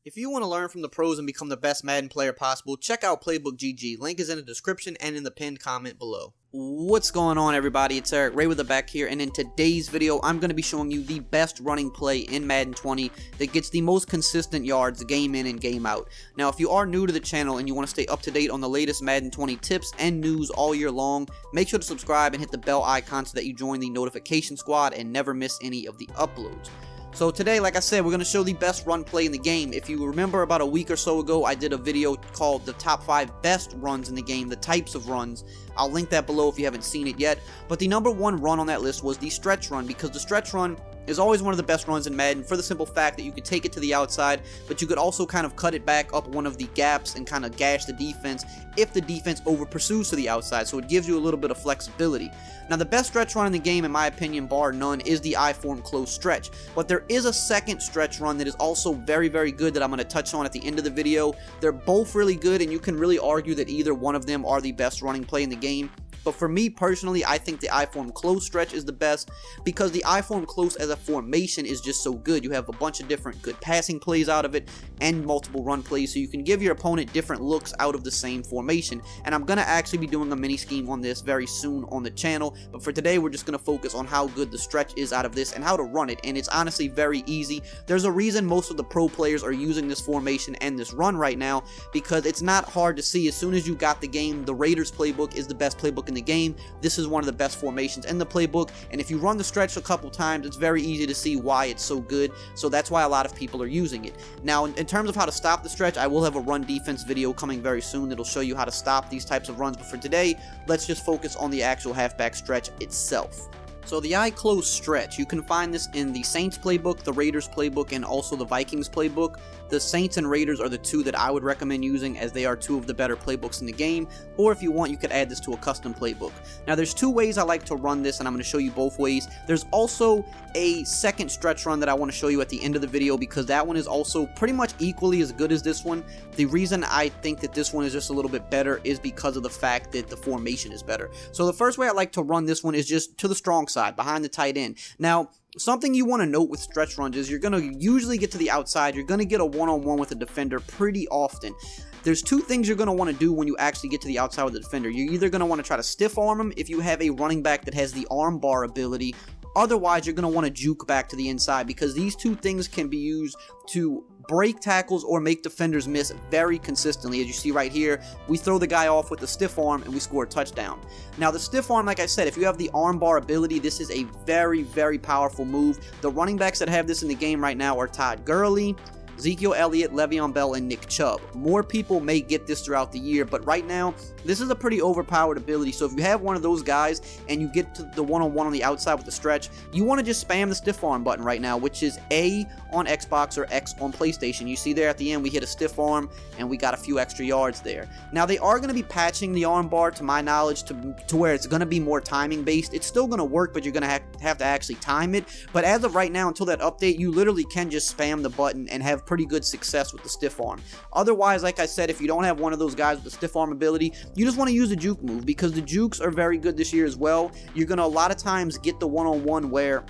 If you want to learn from the pros and become the best Madden player possible, check out Playbook GG. Link is in the description and in the pinned comment below. What's going on, everybody? It's EricRayweather back here, and in today's video, I'm going to be showing you the best running play in Madden 20 that gets the most consistent yards game in and game out. Now, if you are new to the channel and you want to stay up to date on the latest Madden 20 tips and news all year long, make sure to subscribe and hit the bell icon so that you join the notification squad and never miss any of the uploads. So today, like I said, we're going to show the best run play in the game. If you remember, about a week or so ago, I did a video called the top 5 best runs in the game, the types of runs. I'll link that below if you haven't seen it yet. But the number one run on that list was the stretch run, because the stretch run is always one of the best runs in Madden for the simple fact that you could take it to the outside, but you could also kind of cut it back up one of the gaps and kind of gash the defense if the defense over pursues to the outside, so it gives you a little bit of flexibility. Now, the best stretch run in the game, in my opinion, bar none, is the I-form close stretch, but there is a second stretch run that is also very, very good that I'm going to touch on at the end of the video. They're both really good, and you can really argue that either one of them are the best running play in the game. But for me personally, I think the I-form close stretch is the best because the I-form close as a formation is just so good. You have a bunch of different good passing plays out of it and multiple run plays, so you can give your opponent different looks out of the same formation. And I'm going to actually be doing a mini scheme on this very soon on the channel, but for today we're just going to focus on how good the stretch is out of this and how to run it, and it's honestly very easy. There's a reason most of the pro players are using this formation and this run right now, because it's not hard to see. As soon as you got the game, the Raiders playbook is the best playbook in the game. This is one of the best formations in the playbook, and if you run the stretch a couple times, it's very easy to see why it's so good. So that's why a lot of people are using it. Now, in terms of how to stop the stretch, I will have a run defense video coming very soon that'll show you how to stop these types of runs, but for today, let's just focus on the actual halfback stretch itself. So the I-close stretch, you can find this in the Saints playbook, the Raiders playbook, and also the Vikings playbook. The Saints and Raiders are the two that I would recommend using, as they are two of the better playbooks in the game, or if you want, you could add this to a custom playbook. Now, there's two ways I like to run this, and I'm going to show you both ways. There's also a second stretch run that I want to show you at the end of the video, because that one is also pretty much equally as good as this one. The reason I think that this one is just a little bit better is because of the fact that the formation is better. So the first way I like to run this one is just to the strong side, behind the tight end. Now, something you want to note with stretch runs is you're going to usually get to the outside. You're going to get a one-on-one with a defender pretty often. There's two things you're going to want to do when you actually get to the outside with the defender. You're either going to want to try to stiff arm him if you have a running back that has the arm bar ability. Otherwise, you're going to want to juke back to the inside, because these two things can be used to break tackles or make defenders miss very consistently. As you see right here, we throw the guy off with the stiff arm and we score a touchdown. Now, the stiff arm, like I said, if you have the arm bar ability, this is a very, very powerful move. The running backs that have this in the game right now are Todd Gurley, Ezekiel Elliott, Le'Veon Bell, and Nick Chubb. More people may get this throughout the year, but right now, this is a pretty overpowered ability. So if you have one of those guys and you get to the one-on-one on the outside with the stretch, you want to just spam the stiff arm button right now, which is A on Xbox or X on PlayStation. You see there at the end, we hit a stiff arm and we got a few extra yards there. Now, they are going to be patching the arm bar, to my knowledge, to where it's going to be more timing based. It's still going to work, but you're going to have to actually time it. But as of right now, until that update, you literally can just spam the button and have pretty good success with the stiff arm. Otherwise, like I said, if you don't have one of those guys with the stiff arm ability, you just want to use the juke move, because the jukes are very good this year as well. You're going to a lot of times get the one-on-one where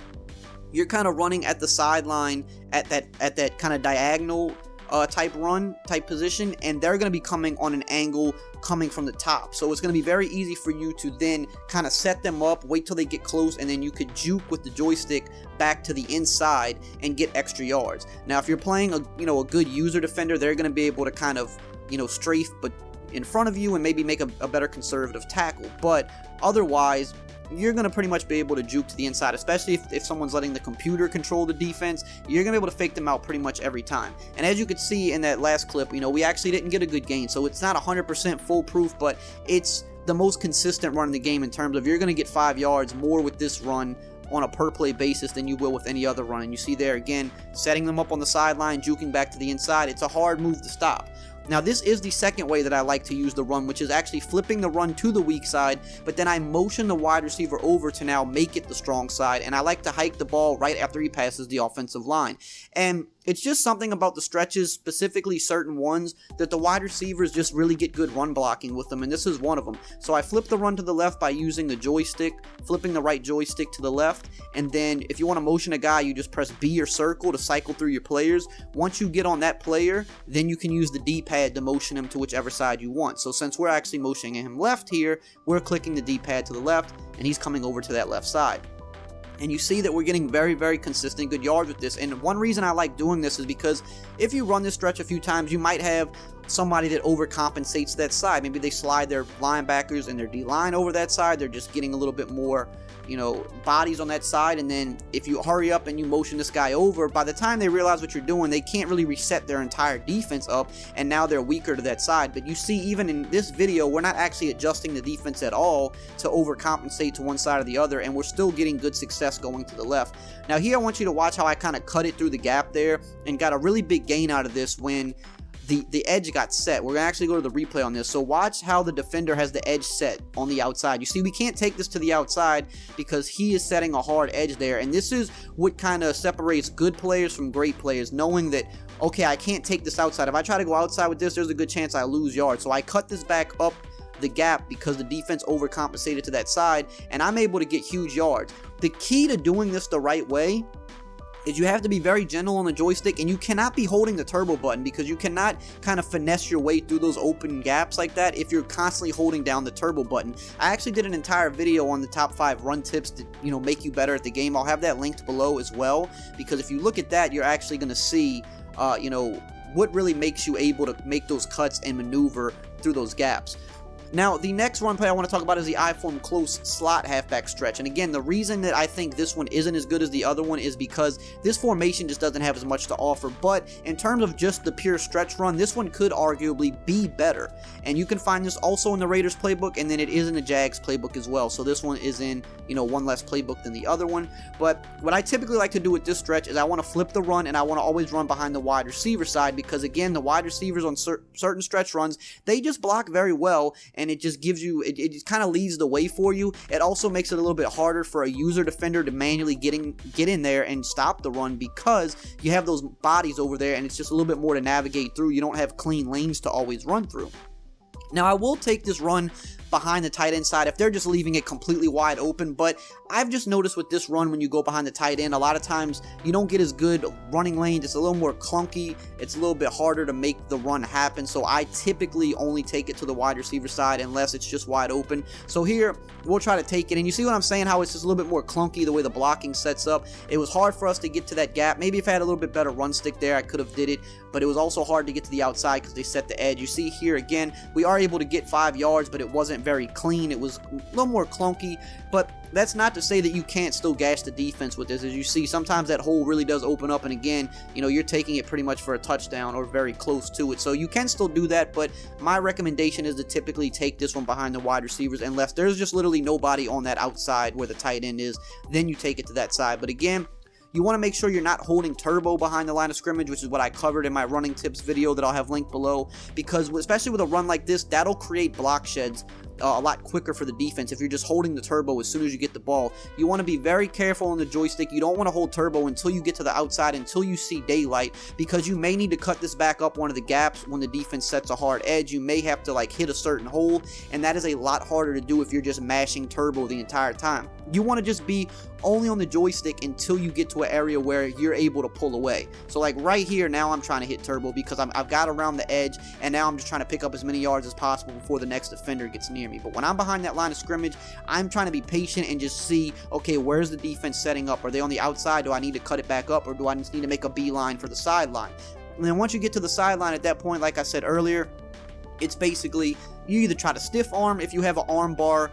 you're kind of running at the sideline at that kind of diagonal type position, and they're going to be coming on an angle coming from the top. So it's going to be very easy for you to then kind of set them up, wait till they get close, and then you could juke with the joystick back to the inside and get extra yards. Now, if you're playing a good user defender, they're going to be able to kind of strafe but in front of you and maybe make a better conservative tackle. But otherwise, you're going to pretty much be able to juke to the inside, especially if someone's letting the computer control the defense. You're going to be able to fake them out pretty much every time. And as you could see in that last clip, we actually didn't get a good gain, so it's not 100% foolproof, but it's the most consistent run in the game in terms of you're going to get 5 yards more with this run on a per play basis than you will with any other run. And you see there again, setting them up on the sideline, juking back to the inside. It's a hard move to stop. Now, this is the second way that I like to use the run, which is actually flipping the run to the weak side, but then I motion the wide receiver over to now make it the strong side, and I like to hike the ball right after he passes the offensive line. And It's just something about the stretches, specifically certain ones, that the wide receivers just really get good run blocking with them, and this is one of them. So I flip the run to the left by using the joystick, flipping the right joystick to the left, and then if you want to motion a guy, you just press B or circle to cycle through your players. Once you get on that player, then you can use the D-pad to motion him to whichever side you want. So since we're actually motioning him left here, we're clicking the D-pad to the left, and he's coming over to that left side. And you see that we're getting very, very consistent good yards with this. And one reason I like doing this is because if you run this stretch a few times, you might have somebody that overcompensates that side. Maybe they slide their linebackers and their D-line over that side. They're just getting a little bit more, bodies on that side. And then if you hurry up and you motion this guy over, by the time they realize what you're doing, they can't really reset their entire defense up, and now they're weaker to that side. But you see, even in this video, we're not actually adjusting the defense at all to overcompensate to one side or the other, and we're still getting good success going to the left. Now here I want you to watch how I kind of cut it through the gap there and got a really big gain out of this when the edge got set. We're going to actually go to the replay on this. So watch how the defender has the edge set on the outside. You see, we can't take this to the outside because he is setting a hard edge there. And this is what kind of separates good players from great players, knowing that, okay, I can't take this outside. If I try to go outside with this, there's a good chance I lose yards. So I cut this back up the gap because the defense overcompensated to that side, and I'm able to get huge yards. The key to doing this the right way is you have to be very gentle on the joystick, and you cannot be holding the turbo button because you cannot kind of finesse your way through those open gaps like that if you're constantly holding down the turbo button. I actually did an entire video on the top 5 run tips to, make you better at the game. I'll have that linked below as well, because if you look at that, you're actually going to see, what really makes you able to make those cuts and maneuver through those gaps. Now, the next run play I want to talk about is the I-form close slot halfback stretch. And again, the reason that I think this one isn't as good as the other one is because this formation just doesn't have as much to offer. But in terms of just the pure stretch run, this one could arguably be better. And you can find this also in the Raiders playbook, and then it is in the Jags playbook as well. So this one is in, one less playbook than the other one. But what I typically like to do with this stretch is I want to flip the run, and I want to always run behind the wide receiver side, because again, the wide receivers on certain stretch runs, they just block very well, and it just gives you, it kind of leads the way for you. It also makes it a little bit harder for a user defender to manually get in there and stop the run, because you have those bodies over there, and it's just a little bit more to navigate through. You don't have clean lanes to always run through. Now, I will take this run behind the tight end side if they're just leaving it completely wide open, but I've just noticed with this run, when you go behind the tight end, a lot of times you don't get as good running lanes. It's a little more clunky. It's a little bit harder to make the run happen, so I typically only take it to the wide receiver side unless it's just wide open. So here, we'll try to take it, and you see what I'm saying, how it's just a little bit more clunky the way the blocking sets up. It was hard for us to get to that gap. Maybe if I had a little bit better run stick there, I could have did it, but it was also hard to get to the outside because they set the edge. You see here again, we are able to get 5 yards, but it wasn't very clean. It was a little more clunky, but that's not to say that you can't still gash the defense with this. As you see, sometimes that hole really does open up, and again, you're taking it pretty much for a touchdown or very close to it. So you can still do that, but my recommendation is to typically take this one behind the wide receivers unless there's just literally nobody on that outside where the tight end is. Then you take it to that side. But again, you want to make sure you're not holding turbo behind the line of scrimmage, which is what I covered in my running tips video that I'll have linked below, because especially with a run like this, that'll create block sheds a lot quicker for the defense. If you're just holding the turbo as soon as you get the ball, you want to be very careful on the joystick. You don't want to hold turbo until you get to the outside, until you see daylight, because you may need to cut this back up one of the gaps when the defense sets a hard edge. You may have to hit a certain hole, and that is a lot harder to do if you're just mashing turbo the entire time. You want to just be only on the joystick until you get to an area where you're able to pull away. So right here, now I'm trying to hit turbo because I've got around the edge, and now I'm just trying to pick up as many yards as possible before the next defender gets near me. But when I'm behind that line of scrimmage, I'm trying to be patient and just see, okay, where's the defense setting up? Are they on the outside? Do I need to cut it back up, or do I just need to make a beeline for the sideline? And then once you get to the sideline, at that point, like I said earlier, it's basically you either try to stiff arm if you have an arm bar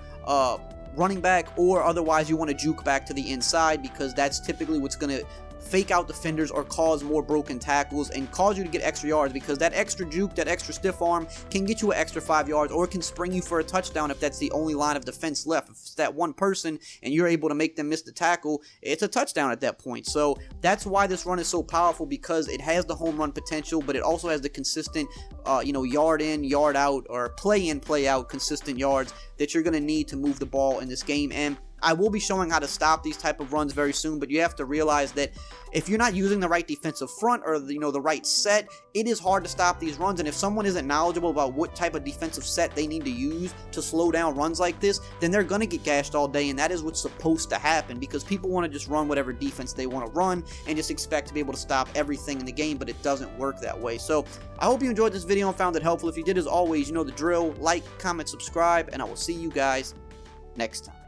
running back, or otherwise you want to juke back to the inside, because that's typically what's going to fake out defenders or cause more broken tackles and cause you to get extra yards, because that extra juke, that extra stiff arm can get you an extra 5 yards, or it can spring you for a touchdown if that's the only line of defense left. If it's that one person and you're able to make them miss the tackle, it's a touchdown at that point. So that's why this run is so powerful, because it has the home run potential, but it also has the consistent yard in, yard out, or play in, play out consistent yards that you're going to need to move the ball in this game. And I will be showing how to stop these type of runs very soon, but you have to realize that if you're not using the right defensive front or the right set, it is hard to stop these runs. And if someone isn't knowledgeable about what type of defensive set they need to use to slow down runs like this, then they're going to get gashed all day, and that is what's supposed to happen, because people want to just run whatever defense they want to run and just expect to be able to stop everything in the game, but it doesn't work that way. So I hope you enjoyed this video and found it helpful. If you did, as always, you know the drill. Like, comment, subscribe, and I will see you guys next time.